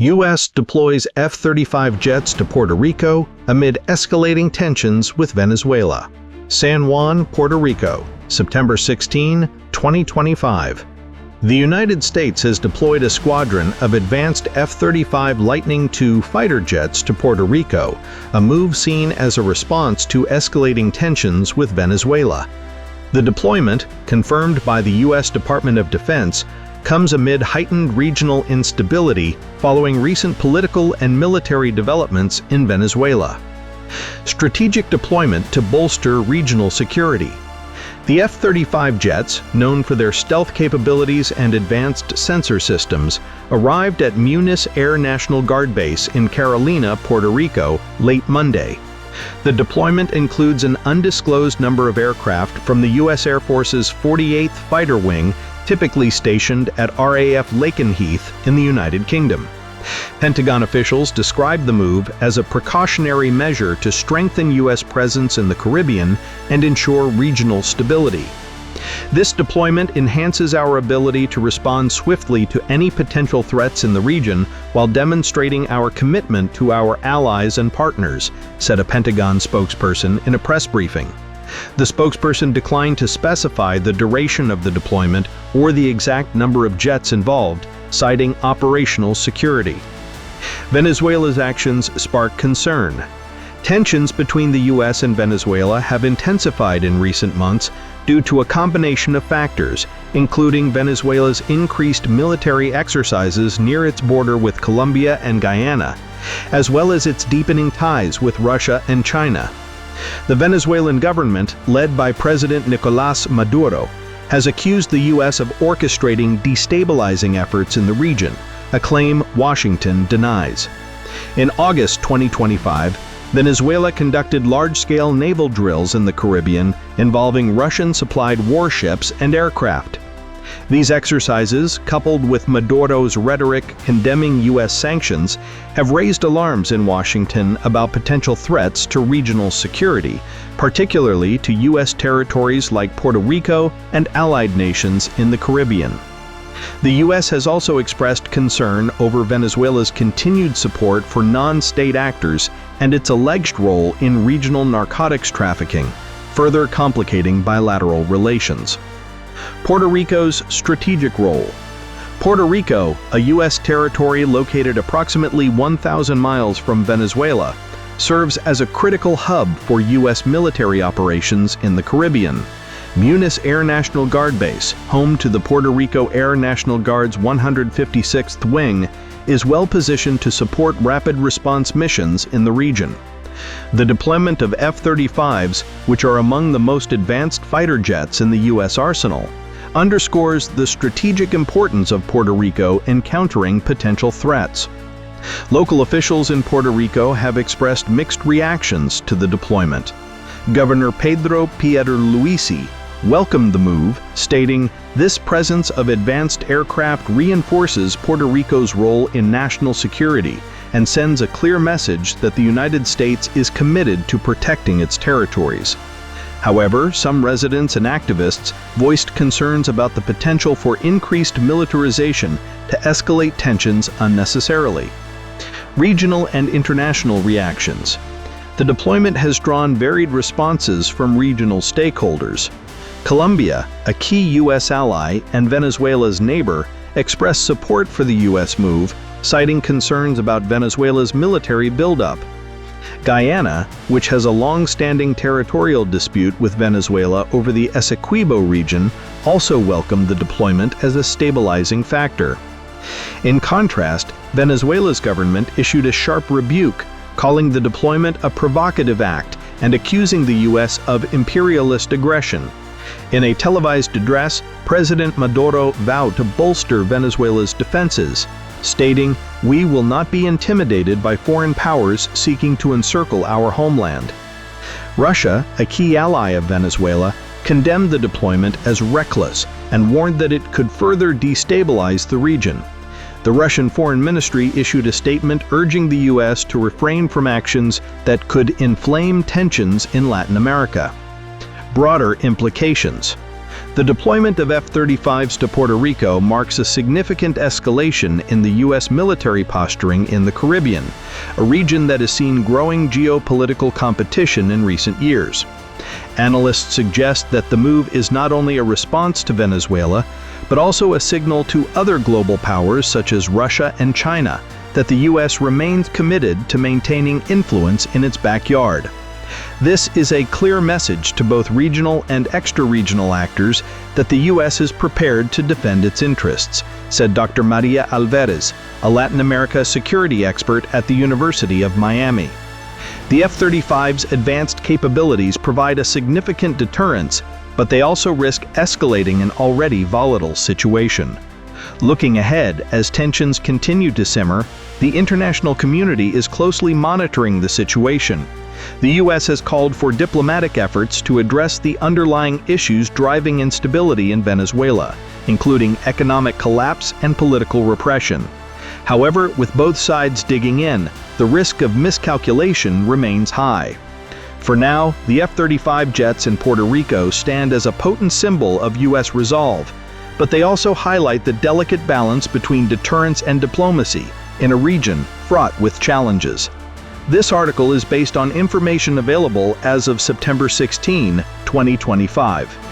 U.S. deploys F-35 jets to Puerto Rico amid escalating tensions with Venezuela. San Juan, Puerto Rico, September 16, 2025. The United States has deployed a squadron of advanced F-35 Lightning II fighter jets to Puerto Rico, a move seen as a response to escalating tensions with Venezuela. The deployment, confirmed by the U.S. Department of Defense, comes amid heightened regional instability following recent political and military developments in Venezuela. Strategic deployment to bolster regional security. The F-35 jets, known for their stealth capabilities and advanced sensor systems, arrived at Muniz Air National Guard Base in Carolina, Puerto Rico, late Monday. The deployment includes an undisclosed number of aircraft from the U.S. Air Force's 48th Fighter Wing, typically stationed at RAF Lakenheath in the United Kingdom. Pentagon officials described the move as a precautionary measure to strengthen U.S. presence in the Caribbean and ensure regional stability. This deployment enhances our ability to respond swiftly to any potential threats in the region while demonstrating our commitment to our allies and partners, said a Pentagon spokesperson in a press briefing. The spokesperson declined to specify the duration of the deployment or the exact number of jets involved, citing operational security. Venezuela's actions spark concern. Tensions between the U.S. and Venezuela have intensified in recent months due to a combination of factors, including Venezuela's increased military exercises near its border with Colombia and Guyana, as well as its deepening ties with Russia and China. The Venezuelan government, led by President Nicolás Maduro, has accused the U.S. of orchestrating destabilizing efforts in the region, a claim Washington denies. In August 2025, Venezuela conducted large-scale naval drills in the Caribbean involving Russian-supplied warships and aircraft. These exercises, coupled with Maduro's rhetoric condemning U.S. sanctions, have raised alarms in Washington about potential threats to regional security, particularly to U.S. territories like Puerto Rico and allied nations in the Caribbean. The U.S. has also expressed concern over Venezuela's continued support for non-state actors and its alleged role in regional narcotics trafficking, further complicating bilateral relations. Puerto Rico's strategic role. Puerto Rico, a U.S. territory located approximately 1,000 miles from Venezuela, serves as a critical hub for U.S. military operations in the Caribbean. Muniz Air National Guard Base, home to the Puerto Rico Air National Guard's 156th Wing, is well positioned to support rapid response missions in the region. The deployment of F-35s, which are among the most advanced fighter jets in the U.S. arsenal, underscores the strategic importance of Puerto Rico in countering potential threats. Local officials in Puerto Rico have expressed mixed reactions to the deployment. Governor Pedro Pierluisi welcomed the move, stating, "This presence of advanced aircraft reinforces Puerto Rico's role in national security and sends a clear message that the United States is committed to protecting its territories." However, some residents and activists voiced concerns about the potential for increased militarization to escalate tensions unnecessarily. Regional and international reactions. The deployment has drawn varied responses from regional stakeholders. Colombia, a key U.S. ally and Venezuela's neighbor, expressed support for the U.S. move, citing concerns about Venezuela's military buildup. Guyana, which has a long-standing territorial dispute with Venezuela over the Essequibo region, also welcomed the deployment as a stabilizing factor. In contrast, Venezuela's government issued a sharp rebuke, calling the deployment a provocative act and accusing the U.S. of imperialist aggression. In a televised address, President Maduro vowed to bolster Venezuela's defenses, stating, "We will not be intimidated by foreign powers seeking to encircle our homeland." Russia, a key ally of Venezuela, condemned the deployment as reckless and warned that it could further destabilize the region. The Russian Foreign Ministry issued a statement urging the U.S. to refrain from actions that could inflame tensions in Latin America. Broader implications. The deployment of F-35s to Puerto Rico marks a significant escalation in the U.S. military posturing in the Caribbean, a region that has seen growing geopolitical competition in recent years. Analysts suggest that the move is not only a response to Venezuela, but also a signal to other global powers such as Russia and China that the U.S. remains committed to maintaining influence in its backyard. This is a clear message to both regional and extra-regional actors that the U.S. is prepared to defend its interests, said Dr. Maria Alvarez, a Latin America security expert at the University of Miami. The F-35's advanced capabilities provide a significant deterrence, but they also risk escalating an already volatile situation. Looking ahead, as tensions continue to simmer, the international community is closely monitoring the situation. The U.S. has called for diplomatic efforts to address the underlying issues driving instability in Venezuela, including economic collapse and political repression. However, with both sides digging in, the risk of miscalculation remains high. For now, the F-35 jets in Puerto Rico stand as a potent symbol of U.S. resolve, but they also highlight the delicate balance between deterrence and diplomacy in a region fraught with challenges. This article is based on information available as of September 16, 2025.